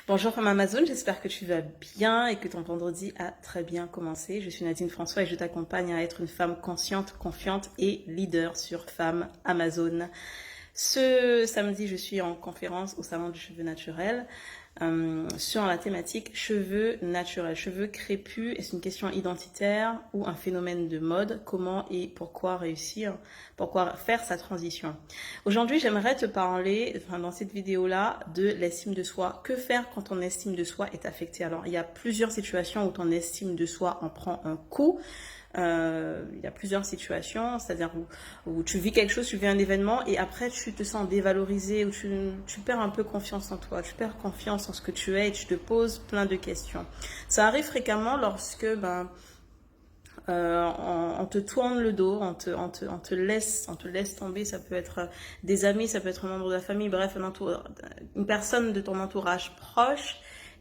Bonjour femme Amazon, j'espère que tu vas bien et que ton vendredi a très bien commencé. Je suis Nadine François et je t'accompagne à être une femme consciente, confiante et leader sur Femme Amazon. Ce samedi, je suis en conférence au Salon du Cheveu Naturel sur la thématique cheveux naturels. Cheveux crépus, est-ce une question identitaire ou un phénomène de mode? Comment et pourquoi réussir? Pourquoi faire sa transition? Aujourd'hui, j'aimerais te parler, dans cette vidéo-là, de l'estime de soi. Que faire quand ton estime de soi est affectée? Alors, il y a plusieurs situations où ton estime de soi en prend un coup. Il y a plusieurs situations, c'est-à-dire où tu vis quelque chose, tu vis un événement et après tu te sens dévalorisé, ou tu perds un peu confiance en toi, tu perds confiance en ce que tu es et tu te poses plein de questions. Ça arrive fréquemment lorsque on te tourne le dos, on te laisse tomber. Ça peut être des amis, ça peut être un membre de la famille, bref, une personne de ton entourage proche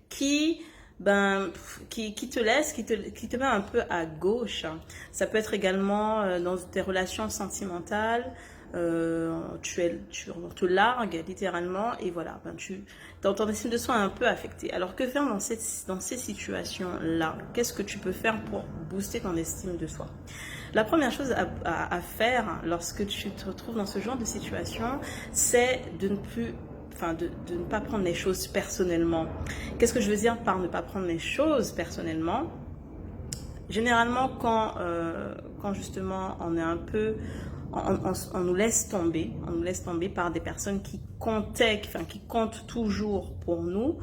qui qui te laisse, qui te met un peu à gauche. Ça peut être également dans tes relations sentimentales. On te largue littéralement et voilà, ton estime de soi est un peu affectée. Alors que faire dans ces situations-là? Qu'est-ce que tu peux faire pour booster ton estime de soi? La première chose à faire lorsque tu te retrouves dans ce genre de situation, c'est de ne pas prendre les choses personnellement. Qu'est-ce que je veux dire par ne pas prendre les choses personnellement? Généralement, quand justement on est un peu, on nous laisse tomber, par des personnes qui comptent toujours pour nous.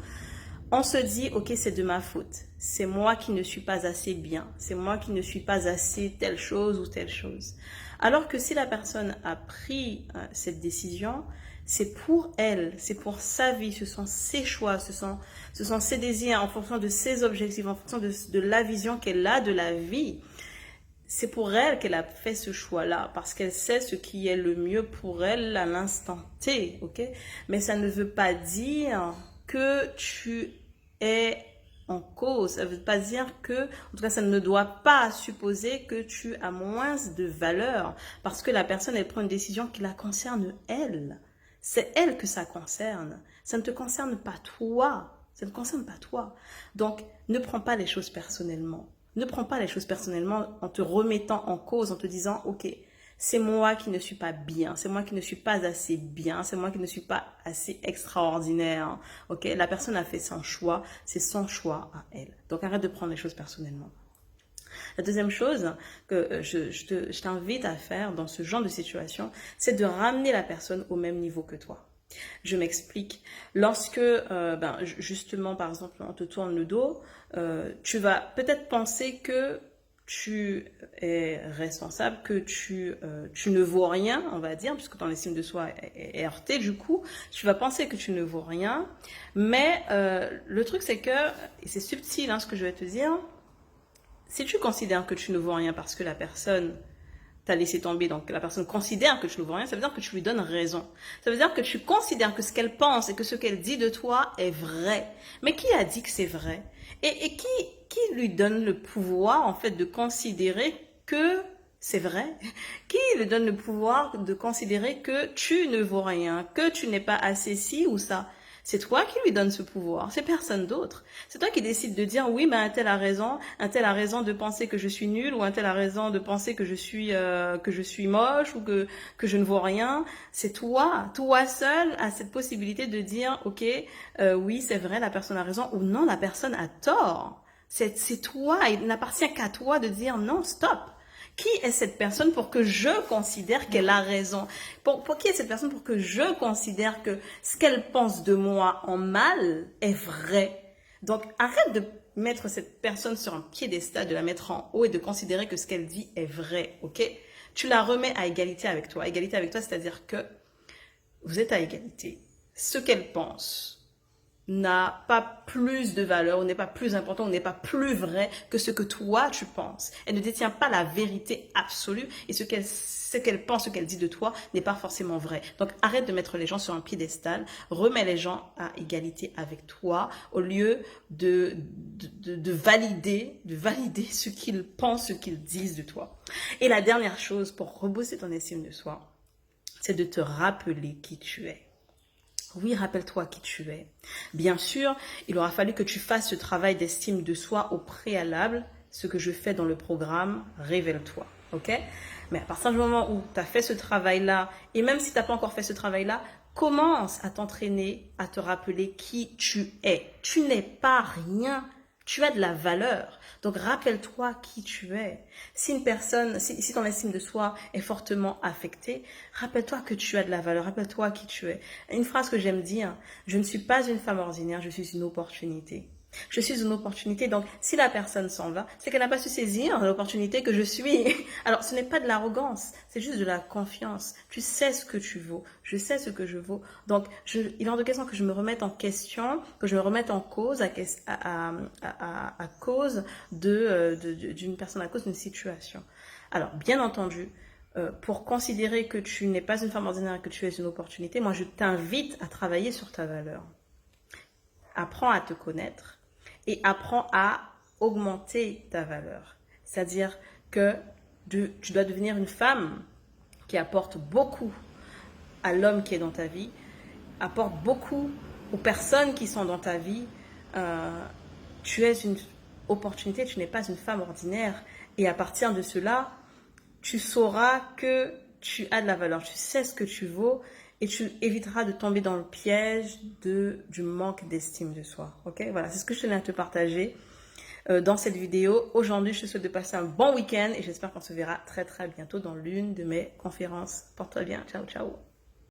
On se dit, ok, c'est de ma faute. C'est moi qui ne suis pas assez bien. C'est moi qui ne suis pas assez telle chose ou telle chose. Alors que si la personne a pris cette décision, c'est pour elle, c'est pour sa vie, ce sont ses choix, ce sont ses désirs en fonction de ses objectifs, en fonction de la vision qu'elle a de la vie. C'est pour elle qu'elle a fait ce choix-là, parce qu'elle sait ce qui est le mieux pour elle à l'instant T, ok? Mais ça ne veut pas dire que tu es en cause. Ça ne veut pas dire que, en tout cas, ça ne doit pas supposer que tu as moins de valeur, parce que la personne, elle prend une décision qui la concerne elle. C'est elle que ça concerne. Ça ne te concerne pas toi. Ça ne concerne pas toi. Donc, ne prends pas les choses personnellement. Ne prends pas les choses personnellement en te remettant en cause, en te disant, ok, c'est moi qui ne suis pas bien, c'est moi qui ne suis pas assez bien, c'est moi qui ne suis pas assez extraordinaire. Ok, la personne a fait son choix, c'est son choix à elle. Donc arrête de prendre les choses personnellement. La deuxième chose que je t'invite à faire dans ce genre de situation, c'est de ramener la personne au même niveau que toi. Je m'explique. Lorsque, justement, par exemple, on te tourne le dos, tu vas peut-être penser que tu es responsable, que tu ne vaux rien, on va dire, puisque ton estime de soi est heurtée, du coup, tu vas penser que tu ne vaux rien. Mais le truc, c'est que, et c'est subtil ce que je vais te dire, si tu considères que tu ne vaux rien parce que la personne t'a laissé tomber, donc la personne considère que tu ne vaux rien, ça veut dire que tu lui donnes raison. Ça veut dire que tu considères que ce qu'elle pense et que ce qu'elle dit de toi est vrai. Mais qui a dit que c'est vrai? Et qui lui donne le pouvoir, en fait, de considérer que c'est vrai? Qui lui donne le pouvoir de considérer que tu ne vaux rien, que tu n'es pas assez ci ou ça? C'est toi qui lui donne ce pouvoir, c'est personne d'autre. C'est toi qui décides de dire oui, mais un tel a raison de penser que je suis nulle, ou un tel a raison de penser que je suis moche, ou que je ne vaux rien. C'est toi seul a cette possibilité de dire ok, oui c'est vrai, la personne a raison, ou non, la personne a tort. C'est toi, il n'appartient qu'à toi de dire non, stop. Qui est cette personne pour que je considère qu'elle a raison? Pour qui est cette personne pour que je considère que ce qu'elle pense de moi en mal est vrai? Donc, arrête de mettre cette personne sur un piédestal, de la mettre en haut et de considérer que ce qu'elle dit est vrai, ok? Tu la remets à égalité avec toi. Égalité avec toi, c'est-à-dire que vous êtes à égalité. Ce qu'elle pense n'a pas plus de valeur, ou n'est pas plus important, ou n'est pas plus vrai que ce que toi tu penses. Elle ne détient pas la vérité absolue, et ce qu'elle pense, ce qu'elle dit de toi n'est pas forcément vrai. Donc arrête de mettre les gens sur un piédestal, remets les gens à égalité avec toi, au lieu de valider ce qu'ils pensent, ce qu'ils disent de toi. Et la dernière chose pour rebooster ton estime de soi, c'est de te rappeler qui tu es. Oui, rappelle-toi qui tu es. Bien sûr, il aura fallu que tu fasses ce travail d'estime de soi au préalable, ce que je fais dans le programme Révèle-toi. Ok? Mais à partir du moment où tu as fait ce travail-là, et même si tu n'as pas encore fait ce travail-là, commence à t'entraîner, à te rappeler qui tu es. Tu n'es pas rien. Tu as de la valeur. Donc, rappelle-toi qui tu es. Si une personne, si ton estime de soi est fortement affectée, rappelle-toi que tu as de la valeur. Rappelle-toi qui tu es. Une phrase que j'aime dire, je ne suis pas une femme ordinaire, je suis une opportunité. Je suis une opportunité. Donc, si la personne s'en va, c'est qu'elle n'a pas su saisir l'opportunité que je suis. Alors, ce n'est pas de l'arrogance, c'est juste de la confiance. Tu sais ce que tu vaux. Je sais ce que je vaux. Donc, il est hors de question que je me remette en question, que je me remette en cause à cause d'une personne, à cause d'une situation. Alors, bien entendu, pour considérer que tu n'es pas une femme ordinaire et que tu es une opportunité, moi, je t'invite à travailler sur ta valeur. Apprends à te connaître et apprends à augmenter ta valeur. C'est-à-dire que tu dois devenir une femme qui apporte beaucoup à l'homme qui est dans ta vie, apporte beaucoup aux personnes qui sont dans ta vie. Tu es une opportunité, tu n'es pas une femme ordinaire. Et à partir de cela, tu sauras que tu as de la valeur, tu sais ce que tu vaux et tu éviteras de tomber dans le piège du manque d'estime de soi. Ok, voilà, c'est ce que je tenais à te partager dans cette vidéo. Aujourd'hui, je te souhaite de passer un bon week-end et j'espère qu'on se verra très très bientôt dans l'une de mes conférences. Porte-toi bien, ciao ciao.